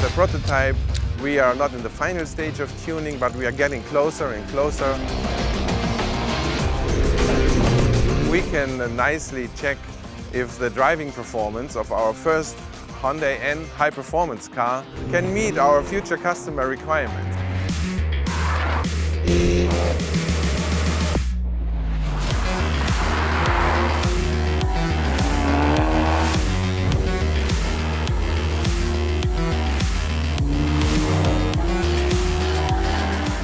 a prototype. We are not in the final stage of tuning, but we are getting closer and closer. We can nicely check if the driving performance of our first Hyundai N high-performance car can meet our future customer requirements.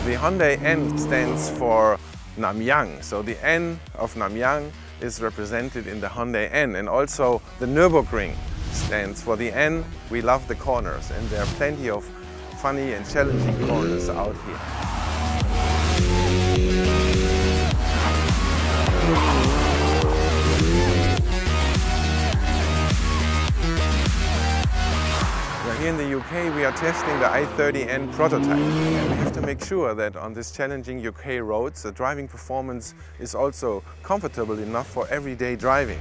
The Hyundai N stands for Namyang, so the N of Namyang is represented in the Hyundai N, and also the Nürburgring stands for the N. We love the corners, and there are plenty of funny and challenging corners out here. Here in the UK we are testing the i30N prototype, and we have to make sure that on this challenging UK roads the driving performance is also comfortable enough for everyday driving.